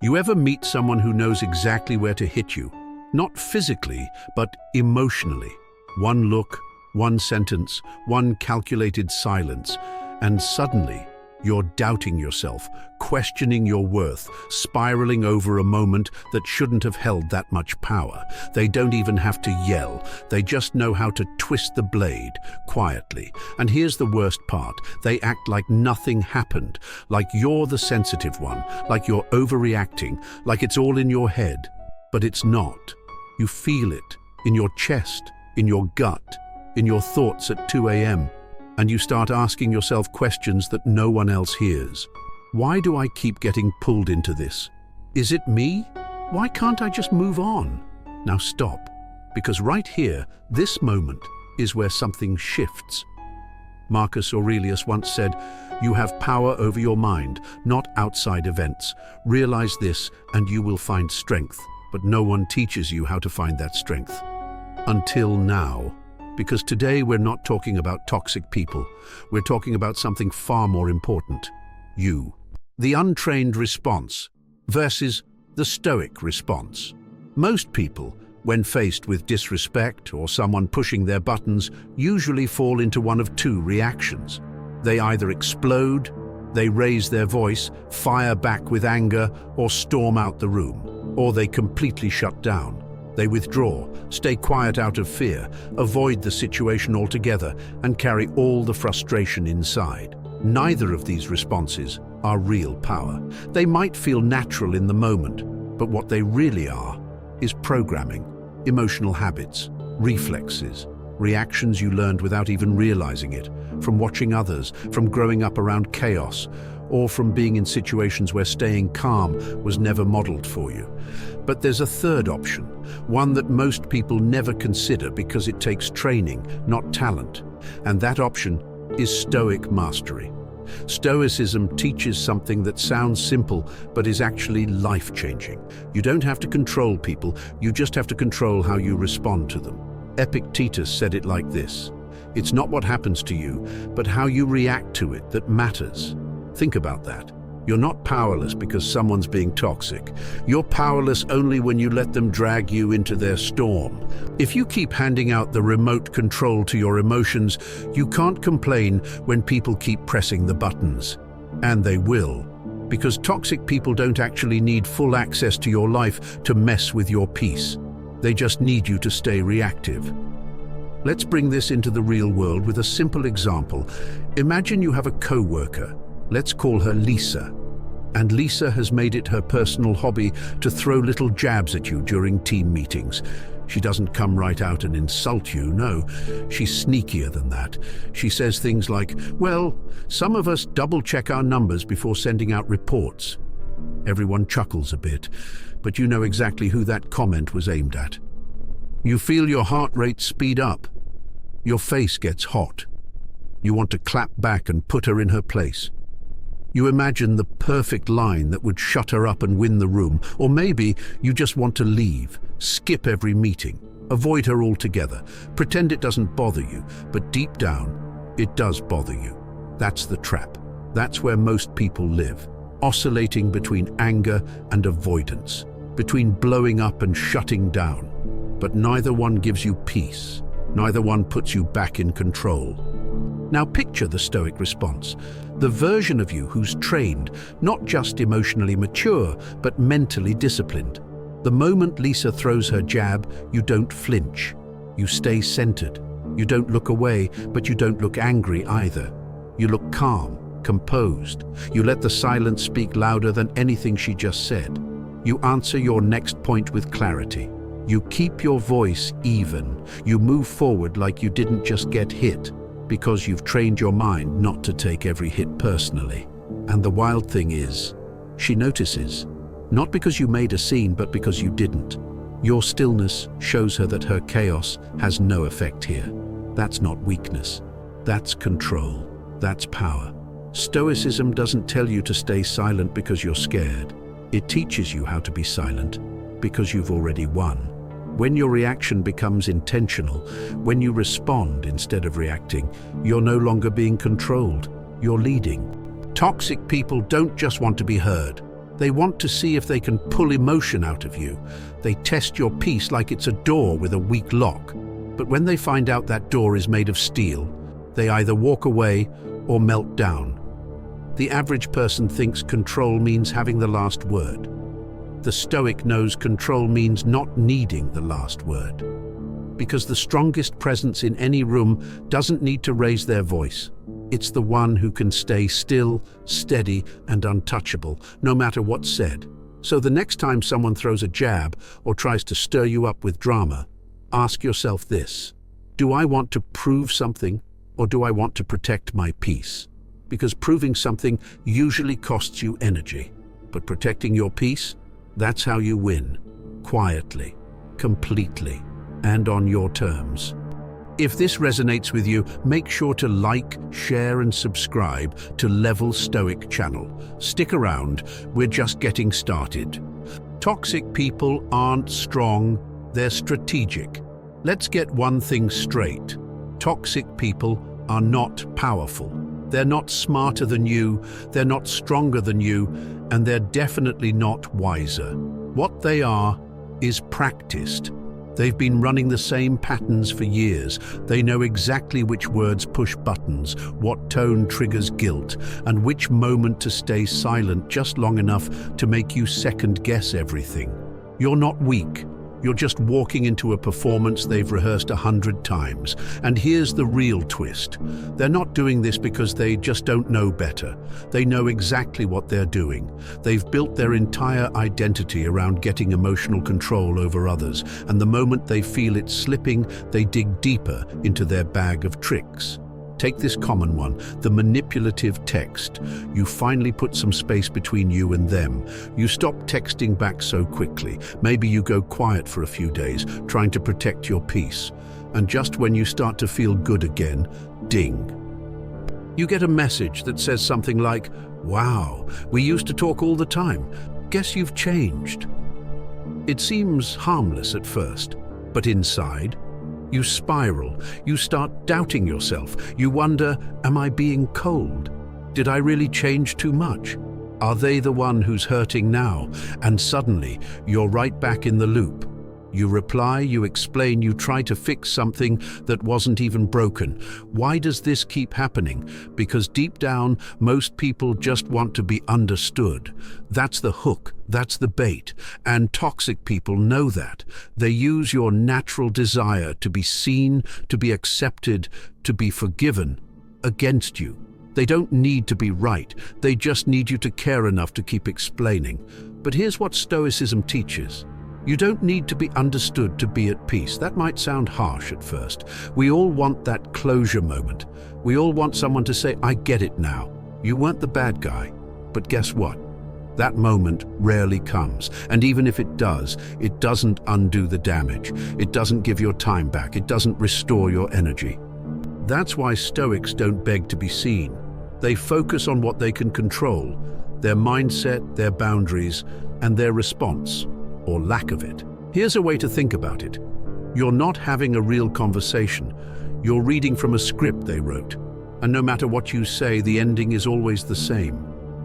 You ever meet someone who knows exactly where to hit you? Not physically, but emotionally. One look, one sentence, one calculated silence, and suddenly you're doubting yourself, questioning your worth, spiraling over a moment that shouldn't have held that much power. They don't even have to yell. They just know how to twist the blade quietly. And here's the worst part. They act like nothing happened, like you're the sensitive one, like you're overreacting, like it's all in your head. But it's not. You feel it in your chest, in your gut, in your thoughts at 2 a.m. And you start asking yourself questions that no one else hears. Why do I keep getting pulled into this? Is it me? Why can't I just move on? Now stop, because right here, this moment, is where something shifts. Marcus Aurelius once said, "You have power over your mind, not outside events. Realize this and you will find strength." But no one teaches you how to find that strength. Until now. Because today we're not talking about toxic people. We're talking about something far more important. You. The untrained response versus the Stoic response. Most people, when faced with disrespect or someone pushing their buttons, usually fall into one of two reactions. They either explode, they raise their voice, fire back with anger, or storm out the room, or they completely shut down. They withdraw, stay quiet out of fear, avoid the situation altogether, and carry all the frustration inside. Neither of these responses are real power. They might feel natural in the moment, but what they really are is programming, emotional habits, reflexes, reactions you learned without even realizing it, from watching others, from growing up around chaos, or from being in situations where staying calm was never modeled for you. But there's a third option, one that most people never consider because it takes training, not talent. And that option is Stoic mastery. Stoicism teaches something that sounds simple, but is actually life-changing. You don't have to control people, you just have to control how you respond to them. Epictetus said it like this: "It's not what happens to you, but how you react to it that matters." Think about that. You're not powerless because someone's being toxic. You're powerless only when you let them drag you into their storm. If you keep handing out the remote control to your emotions, you can't complain when people keep pressing the buttons. And they will. Because toxic people don't actually need full access to your life to mess with your peace. They just need you to stay reactive. Let's bring this into the real world with a simple example. Imagine you have a co-worker. Let's call her Lisa. And Lisa has made it her personal hobby to throw little jabs at you during team meetings. She doesn't come right out and insult you, no. She's sneakier than that. She says things like, "Well, some of us double-check our numbers before sending out reports." Everyone chuckles a bit, but you know exactly who that comment was aimed at. You feel your heart rate speed up. Your face gets hot. You want to clap back and put her in her place. You imagine the perfect line that would shut her up and win the room, or maybe you just want to leave, skip every meeting, avoid her altogether, pretend it doesn't bother you, but deep down, it does bother you. That's the trap. That's where most people live, oscillating between anger and avoidance, between blowing up and shutting down. But neither one gives you peace. Neither one puts you back in control. Now picture the Stoic response, the version of you who's trained, not just emotionally mature, but mentally disciplined. The moment Lisa throws her jab, you don't flinch. You stay centered. You don't look away, but you don't look angry either. You look calm, composed. You let the silence speak louder than anything she just said. You answer your next point with clarity. You keep your voice even. You move forward like you didn't just get hit, because you've trained your mind not to take every hit personally. And the wild thing is, she notices. Not because you made a scene, but because you didn't. Your stillness shows her that her chaos has no effect here. That's not weakness. That's control. That's power. Stoicism doesn't tell you to stay silent because you're scared. It teaches you how to be silent because you've already won. When your reaction becomes intentional, when you respond instead of reacting, you're no longer being controlled, you're leading. Toxic people don't just want to be heard, They want to see if they can pull emotion out of you. They test your peace like it's a door with a weak lock. But when they find out that door is made of steel, they either walk away or melt down. The average person thinks control means having the last word. The Stoic knows control means not needing the last word. Because the strongest presence in any room doesn't need to raise their voice. It's the one who can stay still, steady, and untouchable, no matter what's said. So the next time someone throws a jab or tries to stir you up with drama, ask yourself this: do I want to prove something, or do I want to protect my peace? Because proving something usually costs you energy, but protecting your peace, that's how you win. Quietly, completely, and on your terms. If this resonates with you, make sure to like, share, and subscribe to Level Stoic channel. Stick around, we're just getting started. Toxic people aren't strong, they're strategic. Let's get one thing straight. Toxic people are not powerful. They're not smarter than you, they're not stronger than you, and they're definitely not wiser. What they are is practiced. They've been running the same patterns for years. They know exactly which words push buttons, what tone triggers guilt, and which moment to stay silent just long enough to make you second-guess everything. You're not weak. You're just walking into a performance they've rehearsed 100 times. And here's the real twist. They're not doing this because they just don't know better. They know exactly what they're doing. They've built their entire identity around getting emotional control over others, and the moment they feel it slipping, they dig deeper into their bag of tricks. Take this common one, the manipulative text. You finally put some space between you and them. You stop texting back so quickly. Maybe you go quiet for a few days, trying to protect your peace. And just when you start to feel good again, ding. You get a message that says something like, "Wow, we used to talk all the time. Guess you've changed." It seems harmless at first, but inside, you spiral. You start doubting yourself. You wonder, am I being cold? Did I really change too much? Are they the one who's hurting now? And suddenly, you're right back in the loop. You reply, you explain, you try to fix something that wasn't even broken. Why does this keep happening? Because deep down, most people just want to be understood. That's the hook, that's the bait. And toxic people know that. They use your natural desire to be seen, to be accepted, to be forgiven against you. They don't need to be right. They just need you to care enough to keep explaining. But here's what Stoicism teaches. You don't need to be understood to be at peace. That might sound harsh at first. We all want that closure moment. We all want someone to say, "I get it now. You weren't the bad guy." But guess what? That moment rarely comes. And even if it does, it doesn't undo the damage. It doesn't give your time back. It doesn't restore your energy. That's why Stoics don't beg to be seen. They focus on what they can control, their mindset, their boundaries, and their response, or lack of it. Here's a way to think about it. You're not having a real conversation. You're reading from a script they wrote. And no matter what you say, the ending is always the same.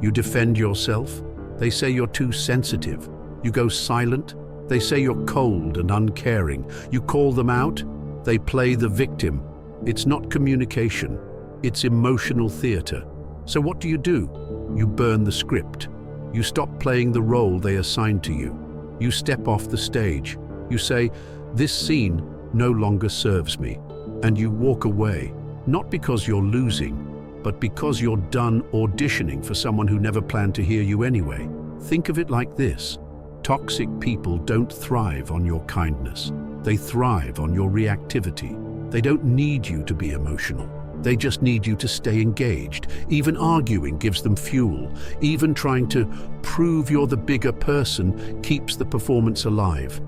You defend yourself. They say you're too sensitive. You go silent. They say you're cold and uncaring. You call them out. They play the victim. It's not communication. It's emotional theater. So what do? You burn the script. You stop playing the role they assigned to you. You step off the stage. You say, "This scene no longer serves me." And you walk away, not because you're losing, but because you're done auditioning for someone who never planned to hear you anyway. Think of it like this. Toxic people don't thrive on your kindness. They thrive on your reactivity. They don't need you to be emotional. They just need you to stay engaged. Even arguing gives them fuel. Even trying to prove you're the bigger person keeps the performance alive.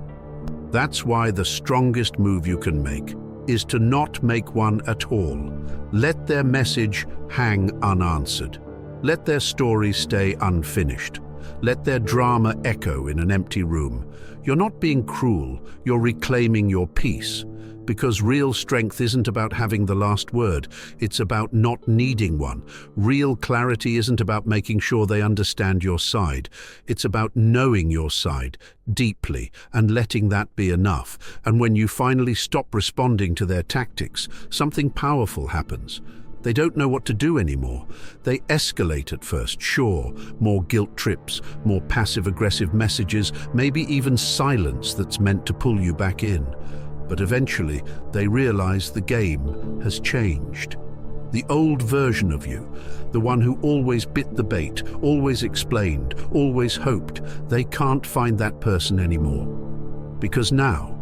That's why the strongest move you can make is to not make one at all. Let their message hang unanswered. Let their story stay unfinished. Let their drama echo in an empty room. You're not being cruel, you're reclaiming your peace. Because real strength isn't about having the last word, it's about not needing one. Real clarity isn't about making sure they understand your side. It's about knowing your side deeply and letting that be enough. And when you finally stop responding to their tactics, something powerful happens. They don't know what to do anymore. They escalate at first, sure, more guilt trips, more passive-aggressive messages, maybe even silence that's meant to pull you back in. But eventually, they realize the game has changed. The old version of you, the one who always bit the bait, always explained, always hoped, they can't find that person anymore. Because now,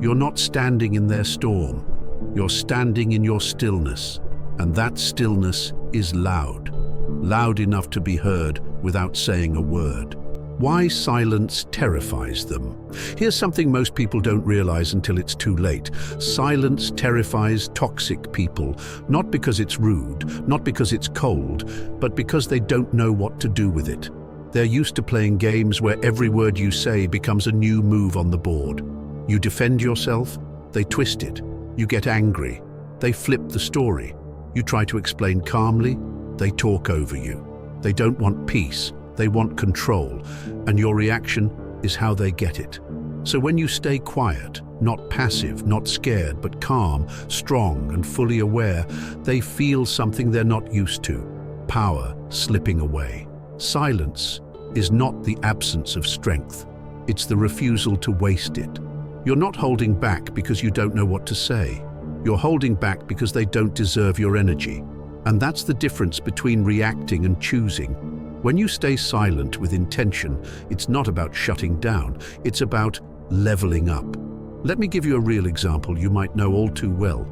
you're not standing in their storm, you're standing in your stillness. And that stillness is loud, loud enough to be heard without saying a word. Why silence terrifies them. Here's something most people don't realize until it's too late. Silence terrifies toxic people, not because it's rude, not because it's cold, but because they don't know what to do with it. They're used to playing games where every word you say becomes a new move on the board. You defend yourself, they twist it. You get angry, they flip the story. You try to explain calmly, they talk over you. They don't want peace, they want control, and your reaction is how they get it. So when you stay quiet, not passive, not scared, but calm, strong, and fully aware, they feel something they're not used to: power slipping away. Silence is not the absence of strength, it's the refusal to waste it. You're not holding back because you don't know what to say. You're holding back because they don't deserve your energy. And that's the difference between reacting and choosing. When you stay silent with intention, it's not about shutting down, it's about leveling up. Let me give you a real example you might know all too well.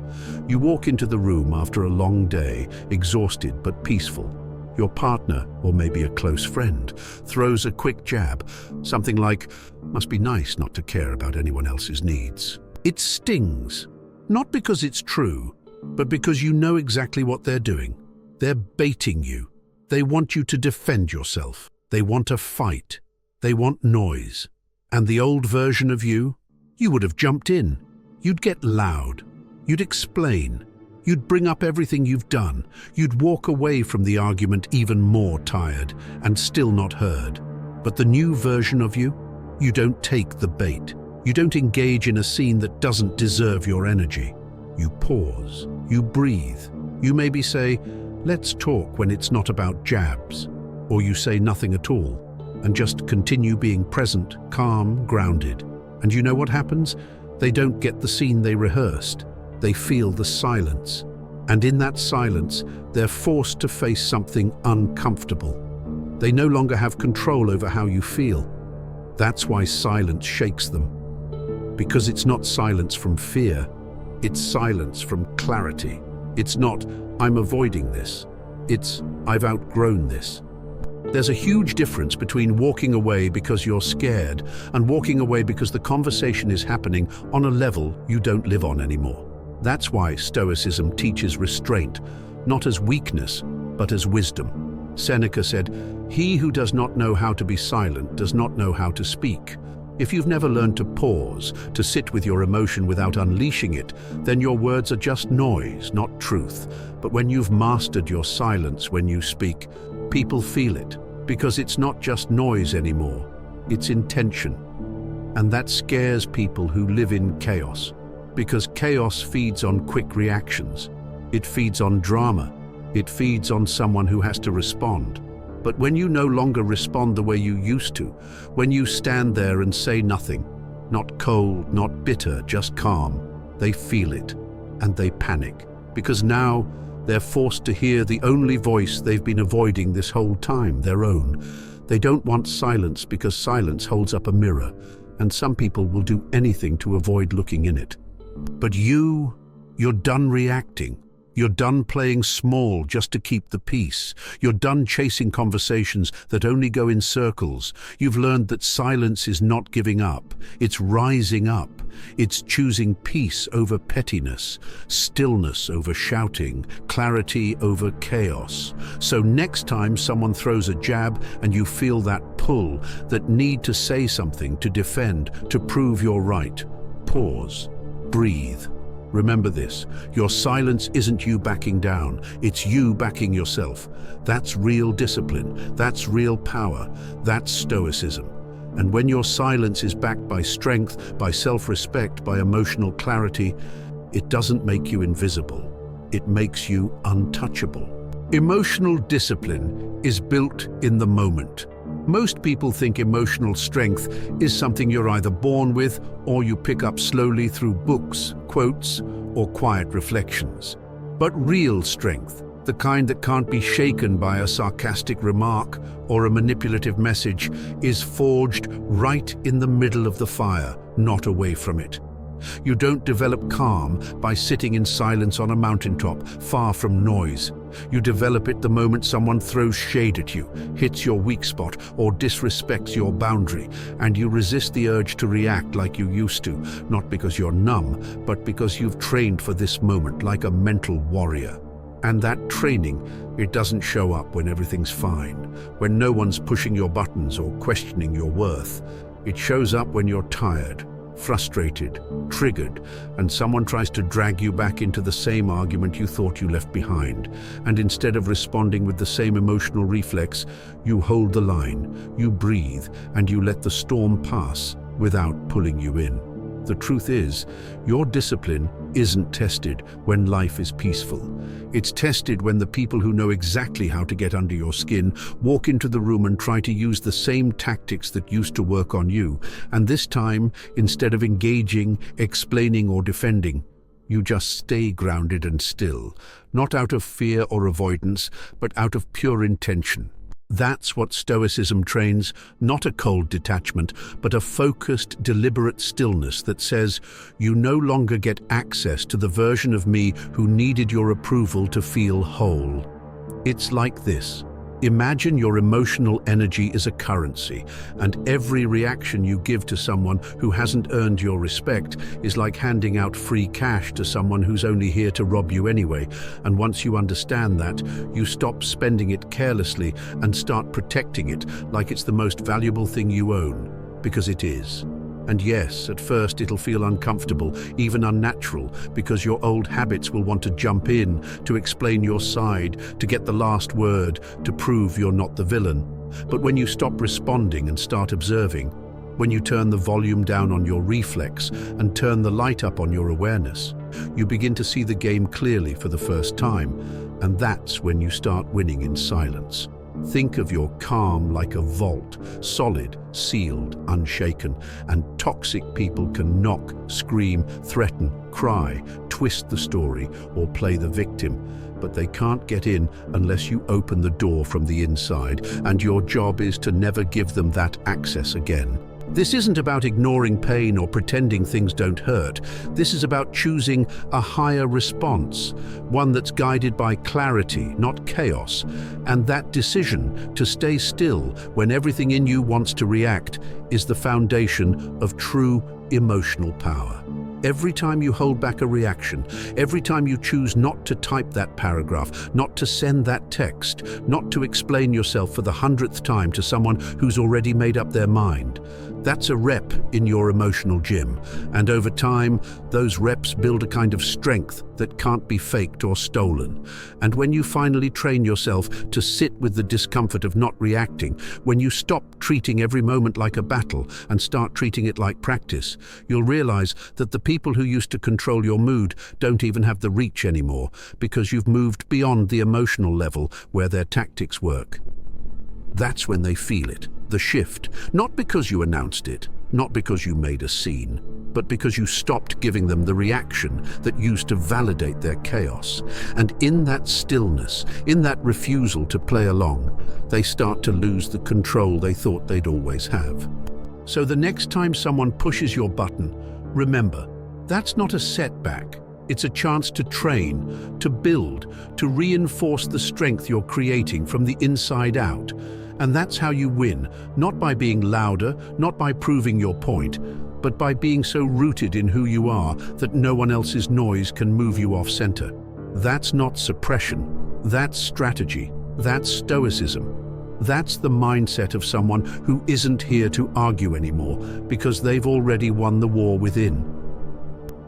You walk into the room after a long day, exhausted but peaceful. Your partner, or maybe a close friend, throws a quick jab, something like, "Must be nice not to care about anyone else's needs." It stings. Not because it's true, but because you know exactly what they're doing. They're baiting you. They want you to defend yourself. They want a fight. They want noise. And the old version of you would have jumped in. You'd get loud. You'd explain. You'd bring up everything you've done. You'd walk away from the argument even more tired and still not heard. But the new version of you don't take the bait. You don't engage in a scene that doesn't deserve your energy. You pause, you breathe. You maybe say, "Let's talk," when it's not about jabs. Or you say nothing at all and just continue being present, calm, grounded. And you know what happens? They don't get the scene they rehearsed. They feel the silence. And in that silence, they're forced to face something uncomfortable. They no longer have control over how you feel. That's why silence shakes them. Because it's not silence from fear, it's silence from clarity. It's not, "I'm avoiding this." It's, "I've outgrown this." There's a huge difference between walking away because you're scared and walking away because the conversation is happening on a level you don't live on anymore. That's why Stoicism teaches restraint, not as weakness, but as wisdom. Seneca said, "He who does not know how to be silent does not know how to speak." If you've never learned to pause, to sit with your emotion without unleashing it, then your words are just noise, not truth. But when you've mastered your silence when you speak, people feel it, because it's not just noise anymore, it's intention. And that scares people who live in chaos, because chaos feeds on quick reactions. It feeds on drama. It feeds on someone who has to respond. But when you no longer respond the way you used to, when you stand there and say nothing, not cold, not bitter, just calm, they feel it and they panic, because now they're forced to hear the only voice they've been avoiding this whole time, their own. They don't want silence because silence holds up a mirror, and some people will do anything to avoid looking in it. But you're done reacting. You're done playing small just to keep the peace. You're done chasing conversations that only go in circles. You've learned that silence is not giving up. It's rising up. It's choosing peace over pettiness, stillness over shouting, clarity over chaos. So next time someone throws a jab and you feel that pull, that need to say something, to defend, to prove you're right, pause, breathe. Remember this, your silence isn't you backing down, it's you backing yourself. That's real discipline, that's real power, that's Stoicism. And when your silence is backed by strength, by self-respect, by emotional clarity, it doesn't make you invisible, it makes you untouchable. Emotional discipline is built in the moment. Most people think emotional strength is something you're either born with or you pick up slowly through books, quotes, or quiet reflections. But real strength, the kind that can't be shaken by a sarcastic remark or a manipulative message, is forged right in the middle of the fire, not away from it. You don't develop calm by sitting in silence on a mountaintop, far from noise. You develop it the moment someone throws shade at you, hits your weak spot, or disrespects your boundary, and you resist the urge to react like you used to, not because you're numb, but because you've trained for this moment like a mental warrior. And that training, it doesn't show up when everything's fine, when no one's pushing your buttons or questioning your worth. It shows up when you're tired, frustrated, triggered, and someone tries to drag you back into the same argument you thought you left behind. And instead of responding with the same emotional reflex, you hold the line, you breathe, and you let the storm pass without pulling you in. The truth is, your discipline isn't tested when life is peaceful. It's tested when the people who know exactly how to get under your skin walk into the room and try to use the same tactics that used to work on you. And this time, instead of engaging, explaining, or defending, you just stay grounded and still, not out of fear or avoidance, but out of pure intention. That's what Stoicism trains, not a cold detachment, but a focused, deliberate stillness that says, you no longer get access to the version of me who needed your approval to feel whole. It's like this. Imagine your emotional energy is a currency, and every reaction you give to someone who hasn't earned your respect is like handing out free cash to someone who's only here to rob you anyway. And once you understand that, you stop spending it carelessly and start protecting it like it's the most valuable thing you own, because it is. And yes, at first it'll feel uncomfortable, even unnatural, because your old habits will want to jump in, to explain your side, to get the last word, to prove you're not the villain. But when you stop responding and start observing, when you turn the volume down on your reflex and turn the light up on your awareness, you begin to see the game clearly for the first time, and that's when you start winning in silence. Think of your calm like a vault, solid, sealed, unshaken, and toxic people can knock, scream, threaten, cry, twist the story, or play the victim, but they can't get in unless you open the door from the inside, and your job is to never give them that access again. This isn't about ignoring pain or pretending things don't hurt. This is about choosing a higher response, one that's guided by clarity, not chaos. And that decision to stay still when everything in you wants to react is the foundation of true emotional power. Every time you hold back a reaction, every time you choose not to type that paragraph, not to send that text, not to explain yourself for the 100th time to someone who's already made up their mind, that's a rep in your emotional gym. And over time, those reps build a kind of strength that can't be faked or stolen. And when you finally train yourself to sit with the discomfort of not reacting, when you stop treating every moment like a battle and start treating it like practice, you'll realize that the people who used to control your mood don't even have the reach anymore, because you've moved beyond the emotional level where their tactics work. That's when they feel it, the shift, not because you announced it, not because you made a scene, but because you stopped giving them the reaction that used to validate their chaos. And in that stillness, in that refusal to play along, they start to lose the control they thought they'd always have. So the next time someone pushes your button, remember, that's not a setback, It's a chance to train, to build, to reinforce the strength you're creating from the inside out. And that's how you win, not by being louder, not by proving your point, but by being so rooted in who you are that no one else's noise can move you off center. That's not suppression, that's strategy, that's Stoicism. That's the mindset of someone who isn't here to argue anymore because they've already won the war within.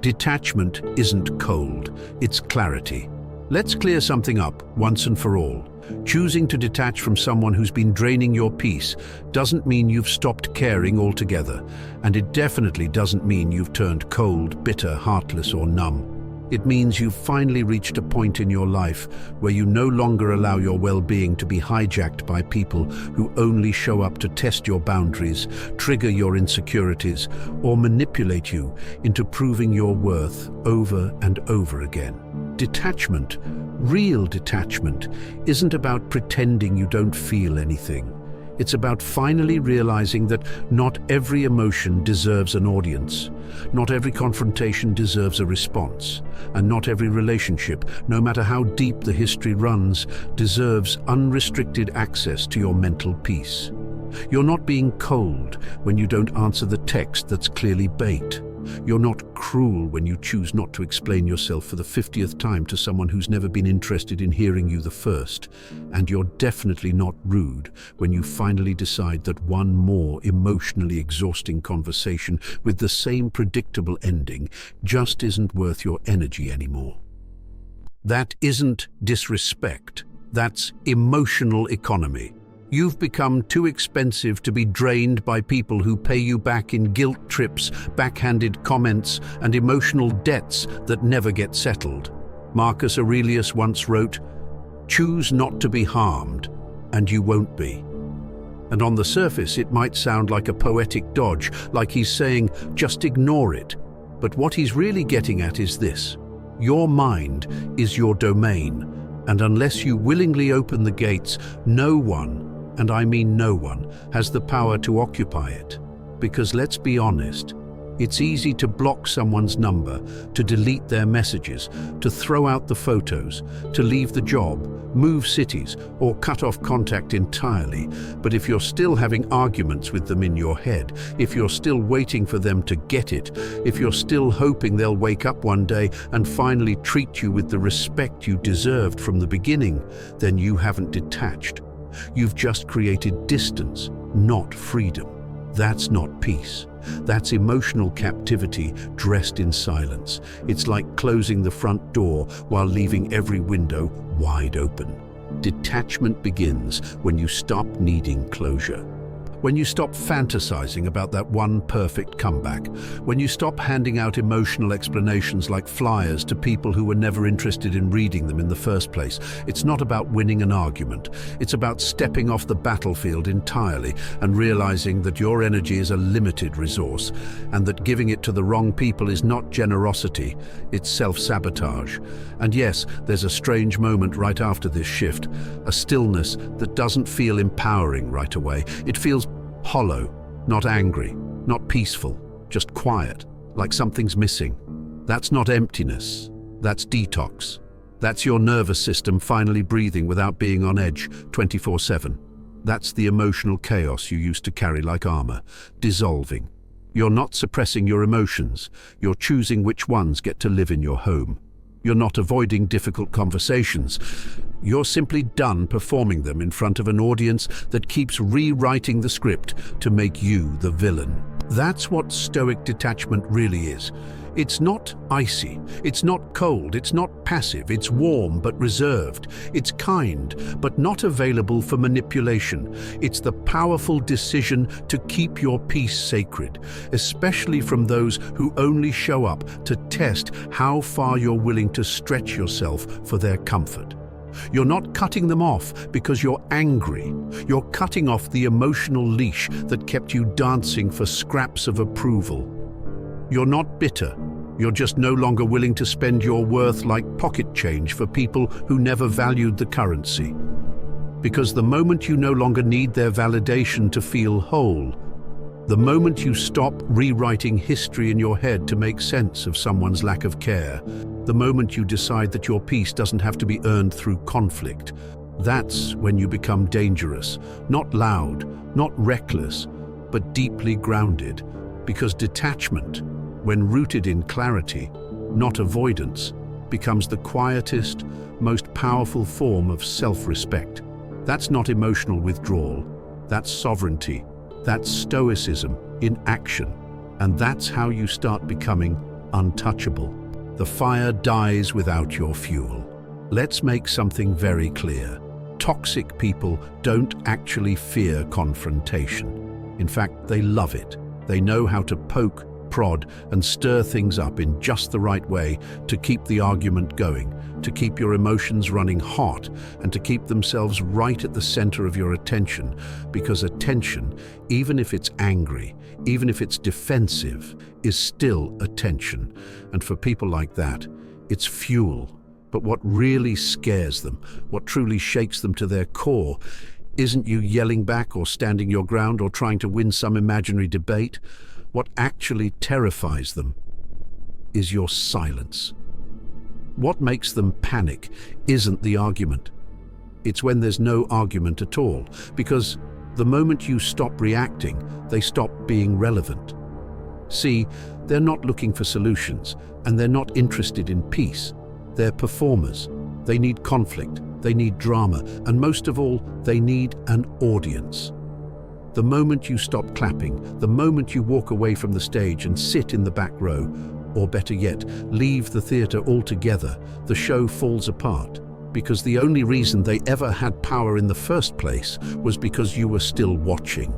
Detachment isn't cold, it's clarity. Let's clear something up once and for all. Choosing to detach from someone who's been draining your peace doesn't mean you've stopped caring altogether, and it definitely doesn't mean you've turned cold, bitter, heartless, or numb. It means you've finally reached a point in your life where you no longer allow your well-being to be hijacked by people who only show up to test your boundaries, trigger your insecurities, or manipulate you into proving your worth over and over again. Detachment, real detachment, isn't about pretending you don't feel anything. It's about finally realizing that not every emotion deserves an audience, not every confrontation deserves a response, and not every relationship, no matter how deep the history runs, deserves unrestricted access to your mental peace. You're not being cold when you don't answer the text that's clearly bait. You're not cruel when you choose not to explain yourself for the 50th time to someone who's never been interested in hearing you the first. And you're definitely not rude when you finally decide that one more emotionally exhausting conversation with the same predictable ending just isn't worth your energy anymore. That isn't disrespect. That's emotional economy. You've become too expensive to be drained by people who pay you back in guilt trips, backhanded comments, and emotional debts that never get settled. Marcus Aurelius once wrote, "Choose not to be harmed, and you won't be." And on the surface, it might sound like a poetic dodge, like he's saying, just ignore it. But what he's really getting at is this: your mind is your domain, and unless you willingly open the gates, no one, and I mean no one, has the power to occupy it. Because let's be honest, it's easy to block someone's number, to delete their messages, to throw out the photos, to leave the job, move cities, or cut off contact entirely. But if you're still having arguments with them in your head, if you're still waiting for them to get it, if you're still hoping they'll wake up one day and finally treat you with the respect you deserved from the beginning, then you haven't detached. You've just created distance, not freedom. That's not peace. That's emotional captivity dressed in silence. It's like closing the front door while leaving every window wide open. Detachment begins when you stop needing closure. When you stop fantasizing about that one perfect comeback, when you stop handing out emotional explanations like flyers to people who were never interested in reading them in the first place. It's not about winning an argument. It's about stepping off the battlefield entirely and realizing that your energy is a limited resource, and that giving it to the wrong people is not generosity, it's self-sabotage. And yes, there's a strange moment right after this shift, a stillness that doesn't feel empowering right away. It feels hollow, not angry, not peaceful, just quiet, like something's missing. That's not emptiness, that's detox. That's your nervous system finally breathing without being on edge 24/7. That's the emotional chaos you used to carry like armor, dissolving. You're not suppressing your emotions, you're choosing which ones get to live in your home. You're not avoiding difficult conversations. You're simply done performing them in front of an audience that keeps rewriting the script to make you the villain. That's what Stoic detachment really is. It's not icy, it's not cold, it's not passive, it's warm but reserved. It's kind but not available for manipulation. It's the powerful decision to keep your peace sacred, especially from those who only show up to test how far you're willing to stretch yourself for their comfort. You're not cutting them off because you're angry. You're cutting off the emotional leash that kept you dancing for scraps of approval. You're not bitter. You're just no longer willing to spend your worth like pocket change for people who never valued the currency. Because the moment you no longer need their validation to feel whole, The moment you stop rewriting history in your head to make sense of someone's lack of care, the moment you decide that your peace doesn't have to be earned through conflict, that's when you become dangerous, not loud, not reckless, but deeply grounded, because detachment, when rooted in clarity, not avoidance, becomes the quietest, most powerful form of self-respect. That's not emotional withdrawal, that's sovereignty, that's Stoicism in action, and that's how you start becoming untouchable. The fire dies without your fuel. Let's make something very clear. Toxic people don't actually fear confrontation. In fact, they love it. They know how to poke, prod, and stir things up in just the right way to keep the argument going, to keep your emotions running hot, and to keep themselves right at the center of your attention, because attention, even if it's angry, even if it's defensive, is still attention. And for people like that, it's fuel. But what really scares them, what truly shakes them to their core, isn't you yelling back or standing your ground or trying to win some imaginary debate. What actually terrifies them is your silence. What makes them panic isn't the argument. It's when there's no argument at all, because the moment you stop reacting, they stop being relevant. See, they're not looking for solutions, and they're not interested in peace. They're performers. They need conflict, they need drama, and most of all, they need an audience. The moment you stop clapping, the moment you walk away from the stage and sit in the back row, or better yet, leave the theatre altogether, the show falls apart. Because the only reason they ever had power in the first place was because you were still watching.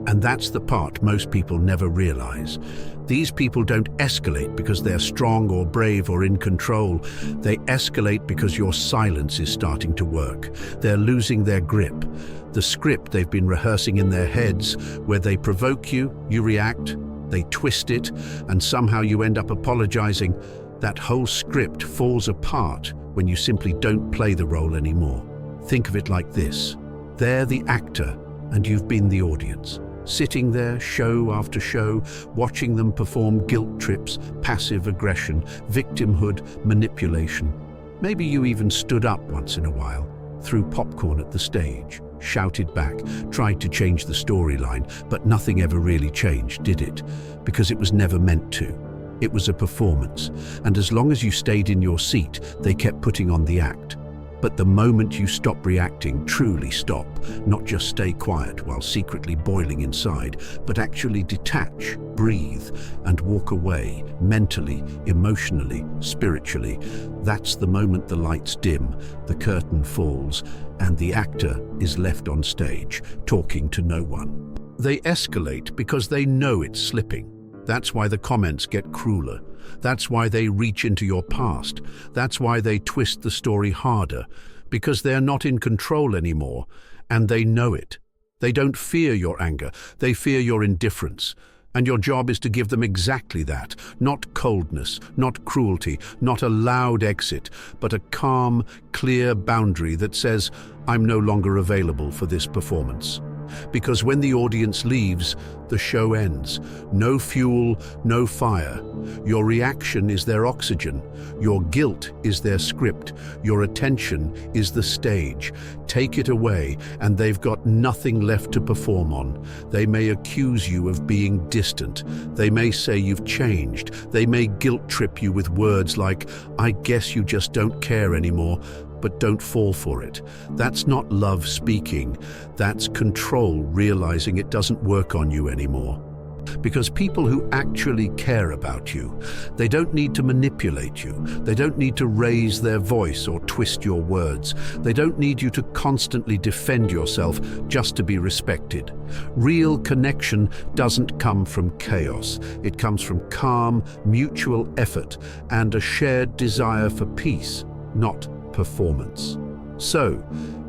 And that's the part most people never realize. These people don't escalate because they're strong or brave or in control. They escalate because your silence is starting to work. They're losing their grip. The script they've been rehearsing in their heads, where they provoke you, you react, they twist it, and somehow you end up apologizing. That whole script falls apart when you simply don't play the role anymore. Think of it like this. They're the actor, and you've been the audience. Sitting there, show after show, watching them perform guilt trips, passive aggression, victimhood, manipulation. Maybe you even stood up once in a while, threw popcorn at the stage, shouted back, tried to change the storyline, but nothing ever really changed, did it? Because it was never meant to. It was a performance, and as long as you stayed in your seat, they kept putting on the act. But the moment you stop reacting, truly stop, not just stay quiet while secretly boiling inside, but actually detach, breathe, and walk away, mentally, emotionally, spiritually, that's the moment the lights dim, the curtain falls, and the actor is left on stage, talking to no one. They escalate because they know it's slipping. That's why the comments get crueler. That's why they reach into your past. That's why they twist the story harder, because they're not in control anymore, and they know it. They don't fear your anger, they fear your indifference. And your job is to give them exactly that, not coldness, not cruelty, not a loud exit, but a calm, clear boundary that says, I'm no longer available for this performance. Because when the audience leaves, the show ends. No fuel, no fire. Your reaction is their oxygen. Your guilt is their script. Your attention is the stage. Take it away, and they've got nothing left to perform on. They may accuse you of being distant. They may say you've changed. They may guilt trip you with words like, I guess you just don't care anymore. But don't fall for it. That's not love speaking. That's control realizing it doesn't work on you anymore. Because people who actually care about you, they don't need to manipulate you. They don't need to raise their voice or twist your words. They don't need you to constantly defend yourself just to be respected. Real connection doesn't come from chaos. It comes from calm, mutual effort and a shared desire for peace, not performance. So,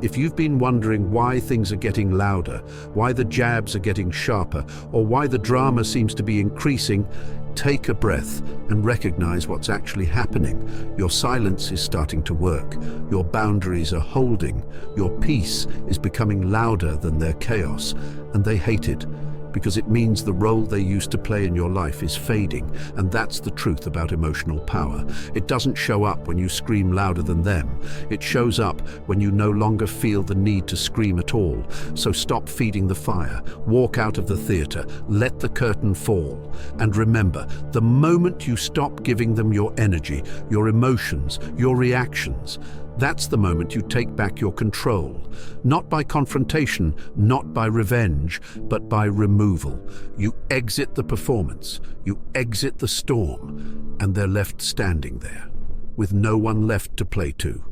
if you've been wondering why things are getting louder, why the jabs are getting sharper, or why the drama seems to be increasing, take a breath and recognize what's actually happening. Your silence is starting to work. Your boundaries are holding. Your peace is becoming louder than their chaos, and they hate it. because it means the role they used to play in your life is fading, and that's the truth about emotional power. It doesn't show up when you scream louder than them. It shows up when you no longer feel the need to scream at all. So stop feeding the fire, walk out of the theater, let the curtain fall. And remember, the moment you stop giving them your energy, your emotions, your reactions, that's the moment you take back your control. Not by confrontation, not by revenge, but by removal. You exit the performance, you exit the storm, and they're left standing there, with no one left to play to.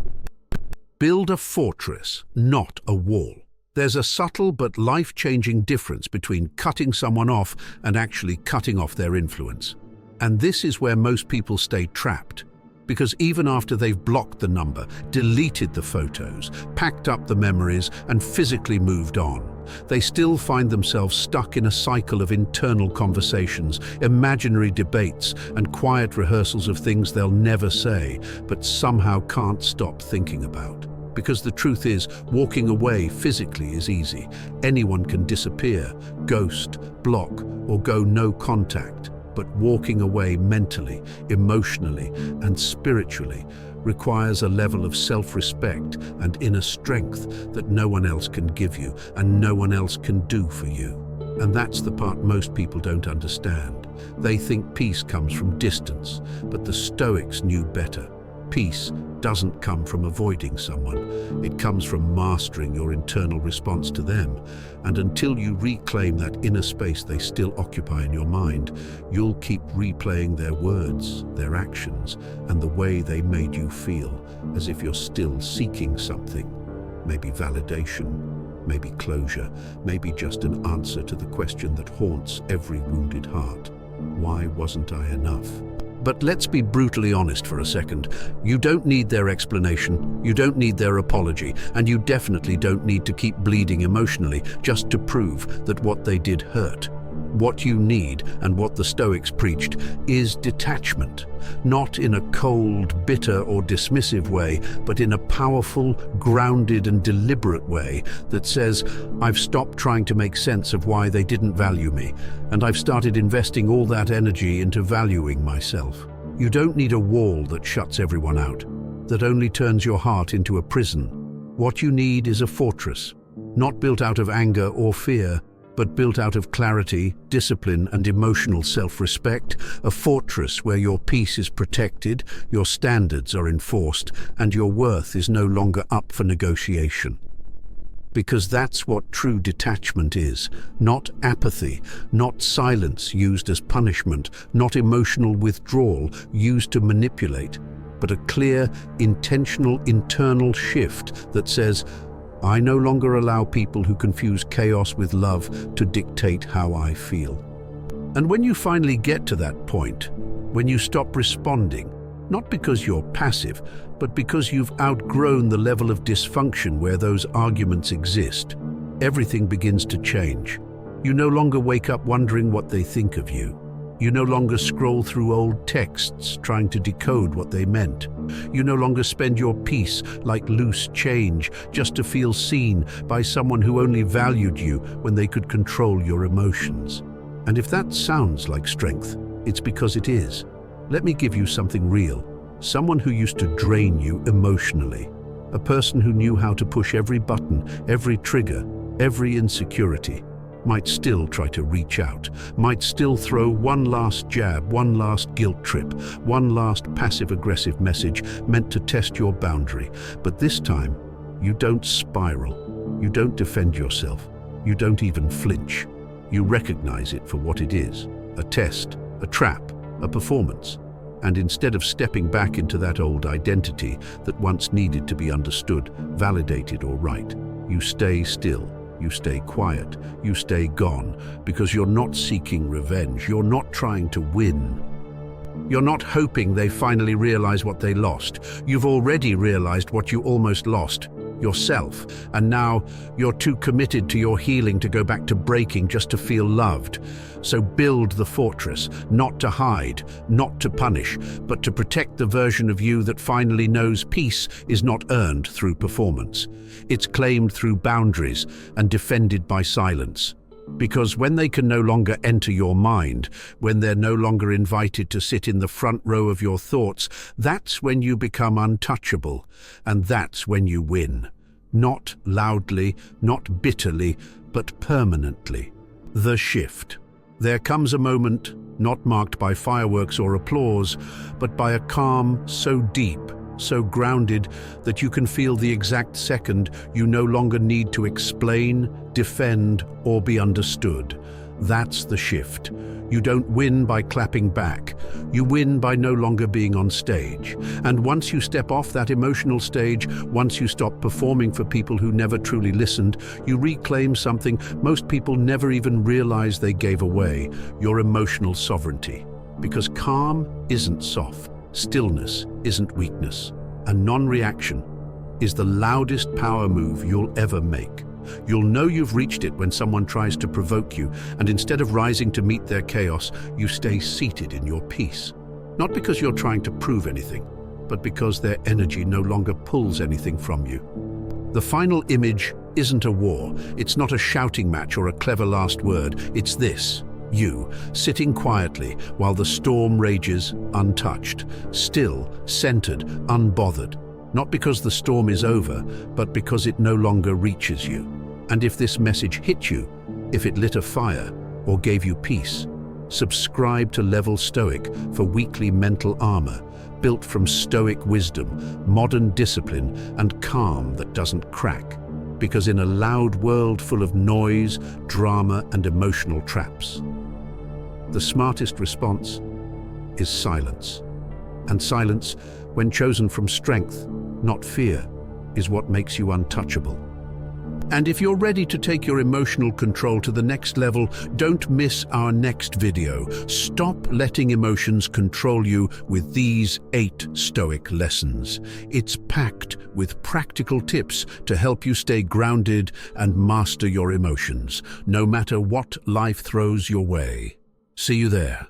Build a fortress, not a wall. There's a subtle but life-changing difference between cutting someone off and actually cutting off their influence. And this is where most people stay trapped. Because even after they've blocked the number, deleted the photos, packed up the memories, and physically moved on, they still find themselves stuck in a cycle of internal conversations, imaginary debates, and quiet rehearsals of things they'll never say, but somehow can't stop thinking about. Because the truth is, walking away physically is easy. Anyone can disappear, ghost, block, or go no contact. But walking away mentally, emotionally, and spiritually requires a level of self-respect and inner strength that no one else can give you and no one else can do for you. And that's the part most people don't understand. They think peace comes from distance, but the Stoics knew better. Peace doesn't come from avoiding someone. It comes from mastering your internal response to them. And until you reclaim that inner space they still occupy in your mind, you'll keep replaying their words, their actions, and the way they made you feel, as if you're still seeking something. Maybe validation, maybe closure, maybe just an answer to the question that haunts every wounded heart. Why wasn't I enough? But let's be brutally honest for a second. You don't need their explanation, you don't need their apology, and you definitely don't need to keep bleeding emotionally just to prove that what they did hurt. What you need, and what the Stoics preached, is detachment. Not in a cold, bitter, or dismissive way, but in a powerful, grounded, and deliberate way that says, I've stopped trying to make sense of why they didn't value me, and I've started investing all that energy into valuing myself. You don't need a wall that shuts everyone out, that only turns your heart into a prison. What you need is a fortress, not built out of anger or fear, but built out of clarity, discipline, and emotional self-respect, a fortress where your peace is protected, your standards are enforced, and your worth is no longer up for negotiation. Because that's what true detachment is, not apathy, not silence used as punishment, not emotional withdrawal used to manipulate, but a clear, intentional internal shift that says, I no longer allow people who confuse chaos with love to dictate how I feel. And when you finally get to that point, when you stop responding, not because you're passive, but because you've outgrown the level of dysfunction where those arguments exist, everything begins to change. You no longer wake up wondering what they think of you. You no longer scroll through old texts trying to decode what they meant. You no longer spend your peace like loose change just to feel seen by someone who only valued you when they could control your emotions. And if that sounds like strength, it's because it is. Let me give you something real. Someone who used to drain you emotionally. A person who knew how to push every button, every trigger, every insecurity, might still try to reach out, might still throw one last jab, one last guilt trip, one last passive-aggressive message meant to test your boundary. But this time, you don't spiral, you don't defend yourself, you don't even flinch. You recognize it for what it is, a test, a trap, a performance. And instead of stepping back into that old identity that once needed to be understood, validated, or right, you stay still. You stay quiet, you stay gone, because you're not seeking revenge, you're not trying to win. You're not hoping they finally realize what they lost. You've already realized what you almost lost, yourself, and now you're too committed to your healing to go back to breaking just to feel loved. So build the fortress, not to hide, not to punish, but to protect the version of you that finally knows peace is not earned through performance. It's claimed through boundaries and defended by silence. Because when they can no longer enter your mind, when they're no longer invited to sit in the front row of your thoughts, that's when you become untouchable, and that's when you win. Not loudly, not bitterly, but permanently. The shift. There comes a moment, not marked by fireworks or applause, but by a calm so deep, so grounded that you can feel the exact second you no longer need to explain, defend, or be understood. That's the shift. You don't win by clapping back. You win by no longer being on stage. And once you step off that emotional stage, once you stop performing for people who never truly listened, you reclaim something most people never even realize they gave away: your emotional sovereignty. Because calm isn't soft. Stillness isn't weakness, and non-reaction is the loudest power move you'll ever make. You'll know you've reached it when someone tries to provoke you, and instead of rising to meet their chaos, you stay seated in your peace. Not because you're trying to prove anything, but because their energy no longer pulls anything from you. The final image isn't a war. It's not a shouting match or a clever last word. It's this. You, sitting quietly while the storm rages, untouched, still, centered, unbothered. Not because the storm is over, but because it no longer reaches you. And if this message hit you, if it lit a fire or gave you peace, subscribe to Level Stoic for weekly mental armor, built from Stoic wisdom, modern discipline, and calm that doesn't crack. Because in a loud world full of noise, drama, and emotional traps, the smartest response is silence. And silence, when chosen from strength, not fear, is what makes you untouchable. And if you're ready to take your emotional control to the next level, don't miss our next video. Stop letting emotions control you with these 8 Stoic lessons. It's packed with practical tips to help you stay grounded and master your emotions, no matter what life throws your way. See you there.